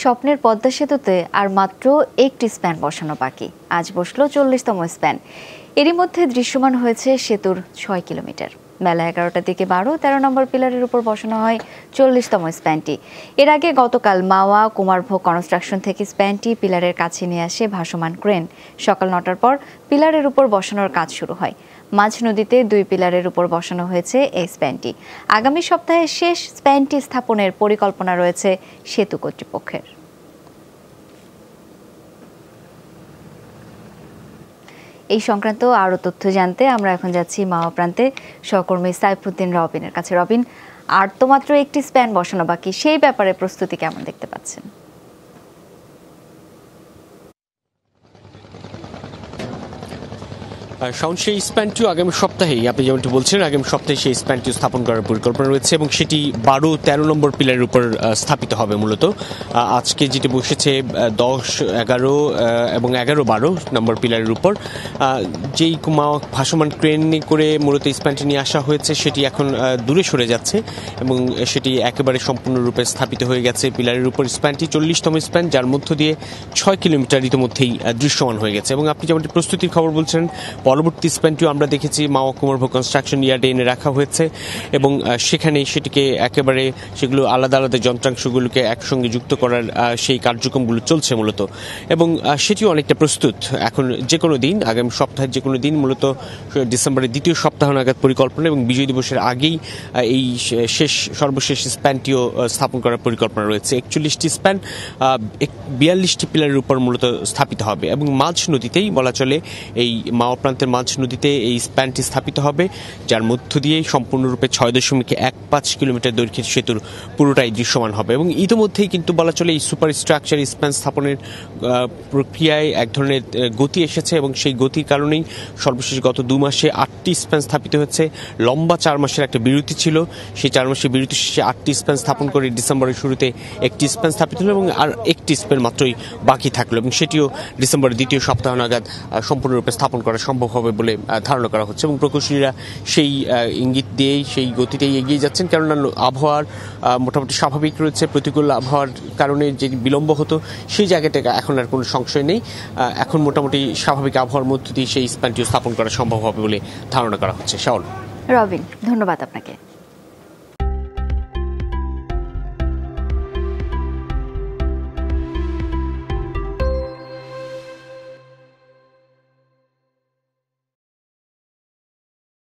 স্বপ্নের পদ্মা সেতুতে আর মাত্র একটি স্প্যান বসানো বাকি। আজ বসলো 40তম স্প্যান। এরই মধ্যে দৃশ্যমান হয়েছে সেতুর 6 কিলোমিটার। বেলা 11টার দিকে 12-13 নম্বর পিলারের উপর বসানো হয় 40তম স্প্যানটি। এর আগে গতকাল মাওয়া কুমারভোগ কনস্ট্রাকশন থেকে স্প্যানটি পিলারের কাছে নিয়ে আসে ভাসমান ক্রেন। সকাল 9টার পর পিলারের উপর বসানোর কাজ শুরু হয়। মাঝ নদীতে 2 পিলারের উপর বসানো হয়েছে এই স্প্যানটি। আগামী সপ্তাহে শেষ স্প্যানটি স্থাপনের পরিকল্পনা রয়েছে সেতু কর্তৃপক্ষের। এই সংক্রান্ত আরও তথ্য জানতে আমরা এখন যাচ্ছি মাওয়া প্রান্তে সহকর্মী সাইফুদ্দিন রবিনের কাছে। রবিন, আর তো মাত্র একটি স্প্যান বসানো বাকি, সেই ব্যাপারে প্রস্তুতি কেমন দেখতে পাচ্ছেন? শাওন, সেই স্প্যানটিও আগামী সপ্তাহেই, আপনি যেমনটি বলছেন, আগামী সপ্তাহে সেই স্প্যানটিও স্থাপন করার পরিকল্পনা রয়েছে এবং সেটি 12-13 নম্বর পিলারের উপর স্থাপিত হবে। মূলত আজকে যেটি বসেছে 10, 11 এবং 11-12 নম্বর পিলারের উপর, যেই ভাসমান ক্রেনে করে মূলত স্প্যানটি নিয়ে আসা হয়েছে সেটি এখন দূরে সরে যাচ্ছে এবং সেটি একেবারে সম্পূর্ণরূপে স্থাপিত হয়ে গেছে পিলারের উপর। স্প্যানটি 40তম স্প্যান, যার মধ্য দিয়ে 6 কিলোমিটার ইতিমধ্যেই দৃশ্যমান হয়ে গেছে। এবং আপনি যেমনটি প্রস্তুতির খবর বলছেন, পরবর্তী স্প্যানটিও আমরা দেখেছি মাওয়া কুমারভোগ কনস্ট্রাকশন ইয়ার্ডে এনে রাখা হয়েছে এবং সেখানে সেটিকে একেবারে সেগুলো আলাদা আলাদা যন্ত্রাংশগুলোকে একসঙ্গে যুক্ত করার সেই কার্যক্রমগুলো চলছে মূলত। এবং সেটিও অনেকটা প্রস্তুত। এখন যে কোনো দিন, আগামী সপ্তাহের যে কোনো দিন, মূলত ডিসেম্বরের দ্বিতীয় সপ্তাহ নাগাদ পরিকল্পনা এবং বিজয় দিবসের আগেই এই সর্বশেষ স্প্যানটিও স্থাপন করার পরিকল্পনা রয়েছে। 41টি স্প্যান 42টি পিলারের উপর মূলত স্থাপিত হবে এবং মাঝ নদীতেই বলা চলে, এই মাওয়া প্রান্তের মাঝ নদীতে এই স্প্যানটি স্থাপিত হবে, যার মধ্য দিয়ে সম্পূর্ণরূপে 6.15 কিলোমিটার দৈর্ঘ্যের সেতুর পুরোটাই দৃশ্যমান হবে। এবং ইতিমধ্যেই কিন্তু বলা চলে এই সুপার স্ট্রাকচার স্প্যান স্থাপনের প্রক্রিয়ায় এক ধরনের গতি এসেছে এবং সেই গতির কারণেই সর্বশেষ গত 2 মাসে 8টি স্প্যান স্থাপিত হয়েছে। লম্বা 4 মাসের একটা বিরতি ছিল, সেই 4 মাসের বিরতি শেষে 8টি স্প্যান স্থাপন করে ডিসেম্বরের শুরুতে একটি স্প্যান স্থাপিত হলো এবং আর একটি স্প্যান মাত্রই বাকি থাকলো এবং সেটিও ডিসেম্বরের দ্বিতীয় সপ্তাহ নাগাদ সম্পূর্ণরূপে স্থাপন করা সম্ভব হবে বলে ধারণা করা হচ্ছে। এবং প্রকৌশলীরা সেই ইঙ্গিত দিয়েই, সেই গতিতেই এগিয়ে যাচ্ছেন, কেননা আবহাওয়ার মোটামুটি স্বাভাবিক রয়েছে। প্রতিকূল আবহাওয়ার কারণে যে বিলম্ব হতো সেই জায়গাটা এখন আর কোনো সংশয় নেই। এখন মোটামুটি স্বাভাবিক আবহাওয়ার মধ্য দিয়ে সেই স্প্যানটিও স্থাপন করা সম্ভব হবে বলে ধারণা করা হচ্ছে। শাওন। রবিন, ধন্যবাদ আপনাকে।